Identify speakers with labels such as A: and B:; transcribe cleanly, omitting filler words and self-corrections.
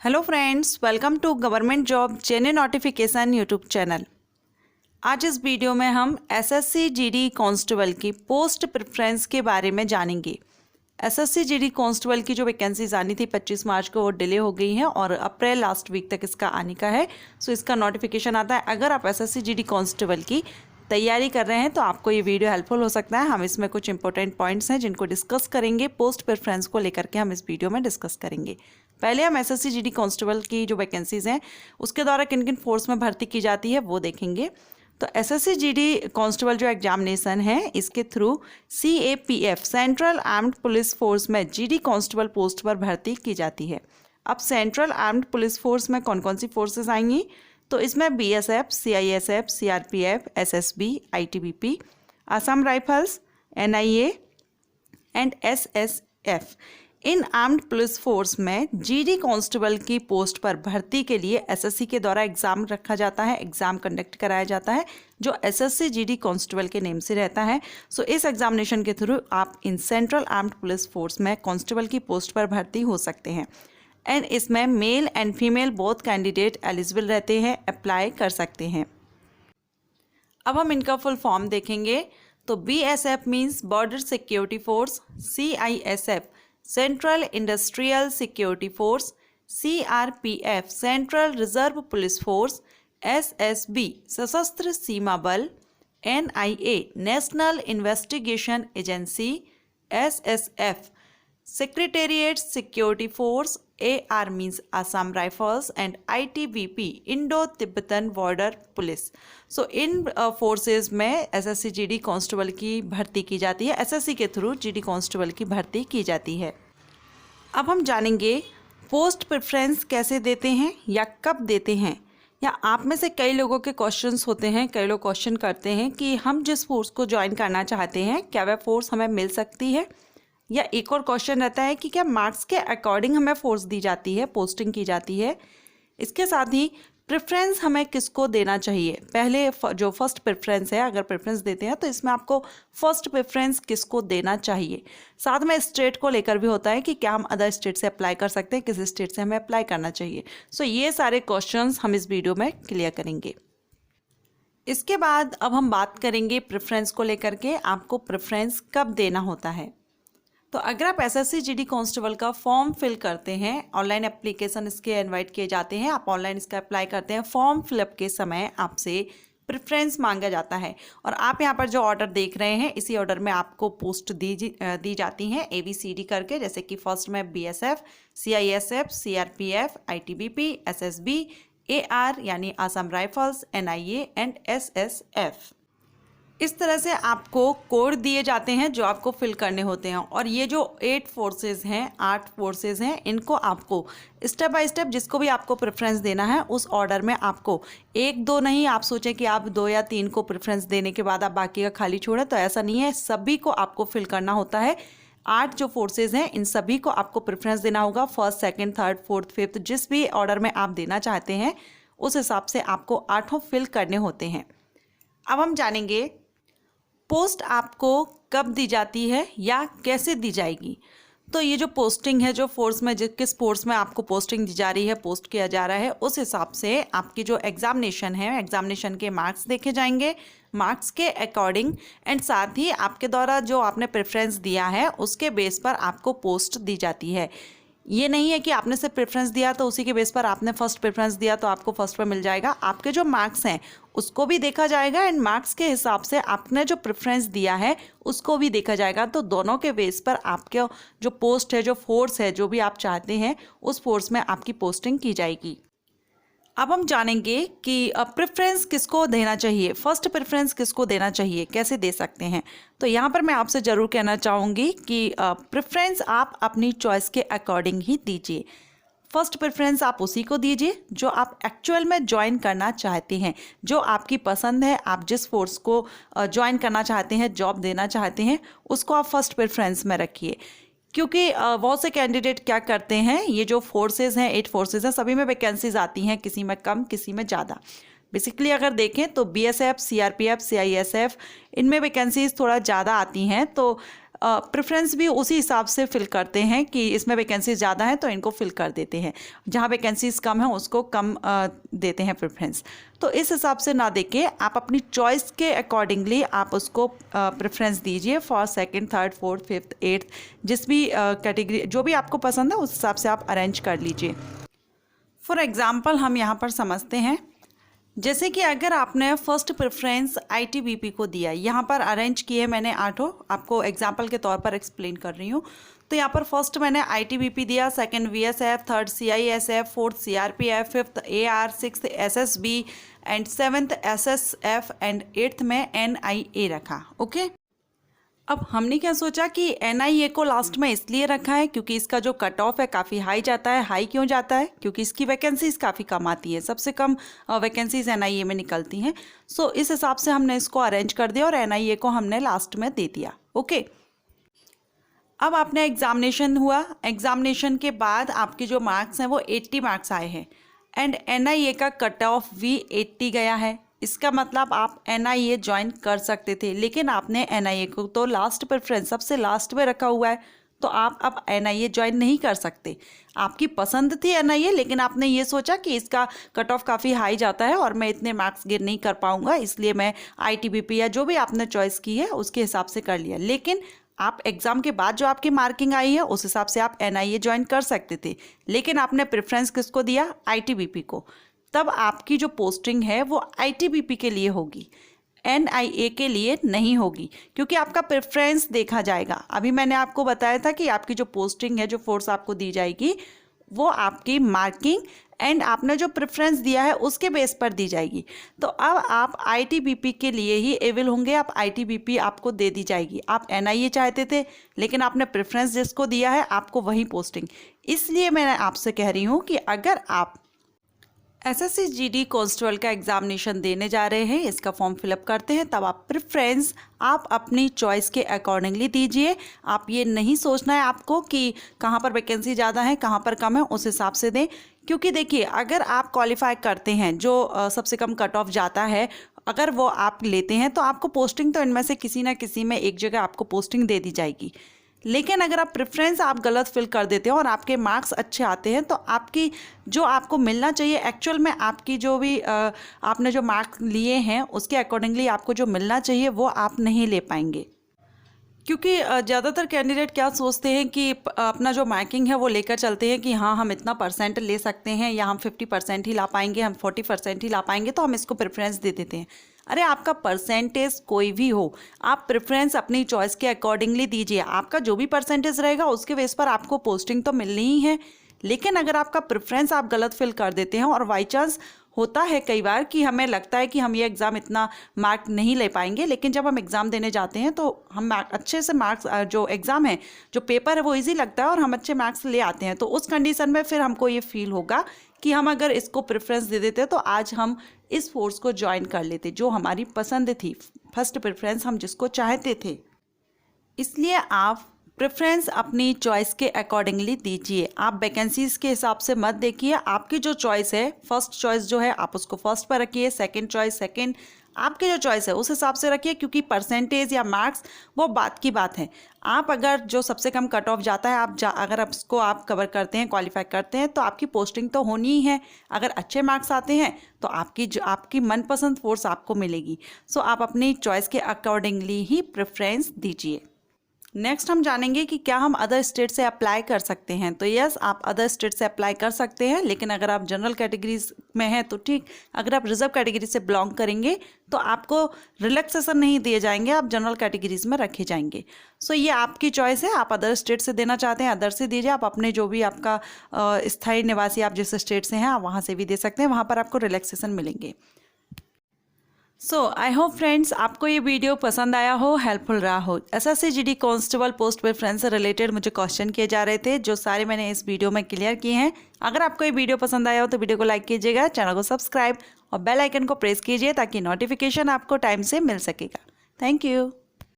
A: Hello friends, welcome to government job genuine notification YouTube channel. आज इस video में हम एसएससी जीडी कांस्टेबल की पोस्ट प्रेफरेंस के बारे में जानेंगे। एसएससी जीडी कांस्टेबल की जो वैकेंसीज आनी थी 25 मार्च को, वो डिले हो गई हैं और अप्रैल लास्ट वीक तक इसका आने का है। सो इसका नोटिफिकेशन आता है। अगर आप एसएससी जीडी कांस्टेबल की तैयारी कर रहे हैं तो आपको ये वीडियो हेल्पफुल हो सकता है। हम इसमें कुछ इंपॉर्टेंट पॉइंट्स हैं जिनको डिस्कस करेंगे। पोस्ट प्रेफरेंस को लेकर के हम इस वीडियो में डिस्कस करेंगे। पहले हम एसएससी जीडी कांस्टेबल की जो वैकेंसीज हैं उसके द्वारा किन किन फोर्स में भर्ती की जाती है वो देखेंगे। तो एसएससी जीडी कांस्टेबल जो एग्जामिनेशन है इसके through CAPF central armed police force में जीडी कांस्टेबल पोस्ट पर भर्ती की जाती है। अब सेंट्रल आर्म्ड पुलिस फोर्स में कौन कौन सी फोर्सेस आएंगी? तो इसमें BSF, CISF, CRPF, SSB, ITBP, Assam rifles, NIA and SSF। In armed police force में जीडी कांस्टेबल की पोस्ट पर भर्ती के लिए एसएससी के द्वारा एग्जाम रखा जाता है, एग्जाम कंडक्ट कराया जाता है जो एसएससी जीडी कांस्टेबल के नेम से रहता है। सो इस एग्जामिनेशन के थ्रू आप in central armed police force में कांस्टेबल की पोस्ट पर भर्ती हो सकते हैं। एंड इसमें male and female both candidate eligible रहते हैं, अप्लाई कर सकते हैं। अब हम इनका फुल फॉर्म देखेंगे। तो BSF means border security force, CISF central industrial security force, CRPF central reserve police force, SSB सशस्त्र सीमा बल, NIA national investigation agency, SSF secretariat security force, AR means Assam rifles and ITBP Indo Tibetan border police. So in forces में SSC GD constable की भर्ती की जाती है। SSC के through GD constable की भर्ती की जाती है। अब हम जानेंगे पोस्ट प्रेफरेंस कैसे देते हैं या कब देते हैं। या आप में से कई लोगों के क्वेश्चंस होते हैं, कई लोग क्वेश्चन करते हैं कि हम जिस फोर्स को ज्वाइन करना चाहते हैं क्या वह फोर्स हमें मिल सकती है। या एक और क्वेश्चन रहता है कि क्या मार्क्स के अकॉर्डिंग हमें फोर्स दी जाती है, पोस्टिंग की जाती है। इसके साथ ही प्रेफरेंस हमें किसको देना चाहिए। पहले जो फर्स्ट प्रेफरेंस है, अगर प्रेफरेंस देते हैं तो इसमें आपको फर्स्ट प्रेफरेंस किसको देना चाहिए। साथ में स्टेट को लेकर भी होता है कि क्या हम अदर स्टेट से अप्लाई कर सकते हैं, किस स्टेट से हमें अप्लाई करना चाहिए। सो ये सारे क्वेश्चंस हम इस वीडियो में क्लियर करेंगे। इसके बाद अब हम बात करेंगे प्रेफरेंस को लेकर के, आपको प्रेफरेंस कब देना होता है। तो अगर आप एसएससी जीडी कांस्टेबल का फॉर्म फिल करते हैं, ऑनलाइन एप्लीकेशन इसके इनवाइट किए जाते हैं, आप ऑनलाइन इसका अप्लाई करते हैं, फॉर्म फिलअप के समय आपसे प्रेफरेंस मांगा जाता है। और आप यहाँ पर जो ऑर्डर देख रहे हैं इसी ऑर्डर में आपको पोस्ट दी जाती हैं ABCD करके। जैसे कि फर्स्ट में BSF, CISF, CRPF, ITBP, SSB, AR यानी Assam rifles, NIA and SSF। इस तरह से आपको कोड दिए जाते हैं जो आपको फिल करने होते हैं। और ये जो 8 फोर्सेस हैं इनको आपको स्टेप बाय स्टेप जिसको भी आपको प्रेफरेंस देना है उस ऑर्डर में आपको 1-2 नहीं, आप सोचें कि आप 2 या 3 को प्रेफरेंस देने के बाद आप बाकी का खाली छोड़ें, तो ऐसा नहीं है। सभी को आपको फिल करना होता है। 8 जो फोर्सेज हैं इन सभी को आपको प्रेफरेंस देना होगा। First, second, third, fourth, fifth जिस भी ऑर्डर में आप देना चाहते हैं उस हिसाब से आपको 8 फिल करने होते हैं। अब हम जानेंगे पोस्ट आपको कब दी जाती है या कैसे दी जाएगी। तो ये जो पोस्टिंग है, जो फोर्स में किस फोर्स में आपको पोस्टिंग दी जा रही है, पोस्ट किया जा रहा है, उस हिसाब से आपकी जो एग्जामिनेशन है, एग्जामिनेशन के मार्क्स देखे जाएंगे, मार्क्स के अकॉर्डिंग एंड साथ ही आपके द्वारा जो आपने प्रेफरेंस दिया है उसके बेस पर आपको पोस्ट दी जाती है। ये नहीं है कि आपने सिर्फ प्रेफरेंस दिया तो उसी के बेस पर आपने फर्स्ट प्रेफरेंस दिया तो आपको फर्स्ट पे मिल जाएगा। आपके जो मार्क्स हैं उसको भी देखा जाएगा एंड मार्क्स के हिसाब से आपने जो प्रेफरेंस दिया है उसको भी देखा जाएगा। तो दोनों के बेस पर आपके जो पोस्ट है, जो फोर्स है, जो भी आप चाहते हैं उस फोर्स में आपकी पोस्टिंग की जाएगी। अब हम जानेंगे कि प्रेफरेंस किसको देना चाहिए, फर्स्ट प्रेफरेंस किसको देना चाहिए, कैसे दे सकते हैं। तो यहाँ पर मैं आपसे ज़रूर कहना चाहूँगी कि प्रेफरेंस आप अपनी चॉइस के अकॉर्डिंग ही दीजिए। फर्स्ट प्रेफरेंस आप उसी को दीजिए जो आप एक्चुअल में ज्वाइन करना चाहते हैं, जो आपकी पसंद है। आप जिस फोर्स को ज्वाइन करना चाहते हैं, जॉब देना चाहते हैं, उसको आप फर्स्ट प्रेफरेंस में रखिए। क्योंकि बहुत से कैंडिडेट क्या करते हैं, ये जो फोर्सेस हैं, 8 फोर्सेस हैं, सभी में वैकेंसीज आती हैं, किसी में कम, किसी में ज़्यादा। बेसिकली अगर देखें तो BSF, CRPF, CISF इनमें वैकेंसीज थोड़ा ज़्यादा आती हैं। तो प्रेफरेंस भी उसी हिसाब से फिल करते हैं कि इसमें वैकेंसीज ज़्यादा हैं तो इनको फिल कर देते हैं, जहाँ वैकेंसीज कम है उसको कम देते हैं प्रेफरेंस। तो इस हिसाब से ना देके आप अपनी चॉइस के अकॉर्डिंगली आप उसको प्रेफरेंस दीजिए for second, third, fourth, fifth, eighth, जिस भी कैटेगरी जो भी आपको पसंद है उस हिसाब से आप अरेंज कर लीजिए। फॉर एग्ज़ाम्पल हम यहाँ पर समझते हैं, जैसे कि अगर आपने फर्स्ट प्रेफरेंस आईटीबीपी को दिया, यहाँ पर अरेंज किए मैंने 8, आपको एग्जांपल के तौर पर एक्सप्लेन कर रही हूँ। तो यहाँ पर फर्स्ट मैंने आईटीबीपी दिया, second VSF, third CISF, fourth CRPF, fifth AR, sixth SSB and seventh SSF and eighth में एनआईए रखा। ओके, अब हमने क्या सोचा कि एनआईए को लास्ट में इसलिए रखा है क्योंकि इसका जो कट ऑफ है काफ़ी हाई जाता है। हाई क्यों जाता है? क्योंकि इसकी वैकेंसीज काफ़ी कम आती है, सबसे कम वैकेंसीज एनआईए में निकलती हैं। सो इस हिसाब से हमने इसको अरेंज कर दिया और एनआईए को हमने लास्ट में दे दिया। ओके, अब आपने एग्जामिनेशन हुआ, एग्जामिनेशन के बाद आपके जो मार्क्स हैं वो 80 मार्क्स आए हैं एंड एनआईए का कट ऑफ भी 80 गया है। इसका मतलब आप एनआईए ज्वाइन कर सकते थे, लेकिन आपने एनआईए को तो लास्ट प्रेफरेंस सबसे लास्ट में रखा हुआ है, तो आप अब एनआईए ज्वाइन नहीं कर सकते। आपकी पसंद थी एनआईए, लेकिन आपने ये सोचा कि इसका कट ऑफ काफ़ी हाई जाता है और मैं इतने मार्क्स गेन नहीं कर पाऊंगा, इसलिए मैं आईटीबीपी या जो भी आपने चॉइस की है उसके हिसाब से कर लिया। लेकिन आप एग्ज़ाम के बाद जो आपकी मार्किंग आई है उस हिसाब से आप एनआईए ज्वाइन कर सकते थे, लेकिन आपने प्रेफरेंस किसको दिया? आईटीबीपी को। तब आपकी जो पोस्टिंग है वो आईटीबीपी के लिए होगी, एनआईए के लिए नहीं होगी, क्योंकि आपका प्रेफरेंस देखा जाएगा। अभी मैंने आपको बताया था कि आपकी जो पोस्टिंग है, जो फोर्स आपको दी जाएगी, वो आपकी मार्किंग एंड आपने जो प्रेफरेंस दिया है उसके बेस पर दी जाएगी। तो अब आप आईटीबीपी के लिए ही एविल होंगे, आप आईटीबीपी आपको दे दी जाएगी। आप एनआईए चाहते थे, लेकिन आपने प्रेफरेंस जिसको दिया है आपको वही पोस्टिंग। इसलिए मैं आपसे कह रही हूँ कि अगर आप एसएससी जीडी कांस्टेबल का एग्जामिनेशन देने जा रहे हैं, इसका फॉर्म फिलअप करते हैं, तब आप प्रेफरेंस आप अपनी चॉइस के अकॉर्डिंगली दीजिए। आप ये नहीं सोचना है आपको कि कहाँ पर वैकेंसी ज़्यादा है, कहाँ पर कम है, उस हिसाब से दें। क्योंकि देखिए, अगर आप क्वालिफाई करते हैं, जो सबसे कम कट ऑफ जाता है, अगर वो आप लेते हैं तो आपको पोस्टिंग तो इनमें से किसी ना किसी में एक जगह आपको पोस्टिंग दे दी जाएगी। लेकिन अगर आप प्रेफरेंस आप गलत फिल कर देते हो और आपके मार्क्स अच्छे आते हैं, तो आपकी जो आपको मिलना चाहिए एक्चुअल में, आपकी जो भी आपने जो मार्क्स लिए हैं उसके अकॉर्डिंगली आपको जो मिलना चाहिए वो आप नहीं ले पाएंगे। क्योंकि ज़्यादातर कैंडिडेट क्या सोचते हैं कि अपना जो मार्किंग है वो लेकर चलते हैं कि हाँ हम इतना परसेंट ले सकते हैं, या हम 50% ही ला पाएंगे, हम 40% ही ला पाएंगे, तो हम इसको प्रेफरेंस दे देते हैं। अरे आपका परसेंटेज कोई भी हो, आप प्रेफरेंस अपनी चॉइस के अकॉर्डिंगली दीजिए। आपका जो भी परसेंटेज रहेगा उसके बेस पर आपको पोस्टिंग तो मिलनी ही है। लेकिन अगर आपका प्रेफरेंस आप गलत फिल कर देते हैं और बाई चांस होता है कई बार कि हमें लगता है कि हम ये एग्ज़ाम इतना मार्क नहीं ले पाएंगे, लेकिन जब हम एग्ज़ाम देने जाते हैं तो हम अच्छे से मार्क्स, जो एग्ज़ाम है, जो पेपर है वो इजी लगता है और हम अच्छे मार्क्स ले आते हैं। तो उस कंडीशन में फिर हमको ये फील होगा कि हम अगर इसको प्रेफरेंस दे देते तो आज हम इस फोर्स को ज्वाइन कर लेते, जो हमारी पसंद थी, फर्स्ट प्रेफरेंस हम जिसको चाहते थे। इसलिए आप प्रेफरेंस अपनी चॉइस के अकॉर्डिंगली दीजिए। आप वैकेंसीज के हिसाब से मत देखिए। आपकी जो चॉइस है, फर्स्ट चॉइस जो है आप उसको फर्स्ट पर रखिए, सेकंड चॉइस सेकंड, आपकी जो चॉइस है उस हिसाब से रखिए। क्योंकि परसेंटेज या मार्क्स वो बात की बात है। आप अगर जो सबसे कम कट ऑफ जाता है, अगर आप उसको आप कवर करते हैं, क्वालिफाई करते हैं, तो आपकी पोस्टिंग तो होनी ही है। अगर अच्छे मार्क्स आते हैं तो आपकी मनपसंद फोर्स आपको मिलेगी। सो आप अपनी चॉइस के अकॉर्डिंगली ही प्रेफरेंस दीजिए। नेक्स्ट हम जानेंगे कि क्या हम अदर स्टेट से अप्लाई कर सकते हैं। तो यस, आप अदर स्टेट से अप्लाई कर सकते हैं, लेकिन अगर आप जनरल कैटेगरीज में हैं तो ठीक। अगर आप रिजर्व कैटेगरी से बिलोंग करेंगे तो आपको रिलैक्सेशन नहीं दिए जाएंगे, आप जनरल कैटेगरीज में रखे जाएंगे। सो ये आपकी चॉइस है। आप अदर स्टेट से देना चाहते हैं, अदर से दीजिए। आप अपने जो भी आपका स्थायी निवासी, आप जिस स्टेट से हैं, आप वहाँ से भी दे सकते हैं, वहाँ पर आपको रिलैक्सेशन मिलेंगे। सो आई होप फ्रेंड्स आपको ये वीडियो पसंद आया हो, हेल्पफुल रहा हो। SSC GD constable post preference से रिलेटेड मुझे क्वेश्चन किए जा रहे थे, जो सारे मैंने इस वीडियो में क्लियर किए हैं। अगर आपको ये वीडियो पसंद आया हो तो वीडियो को लाइक कीजिएगा, चैनल को सब्सक्राइब और बेल आइकन को प्रेस कीजिए ताकि नोटिफिकेशन आपको टाइम से मिल सकेगा। Thank you.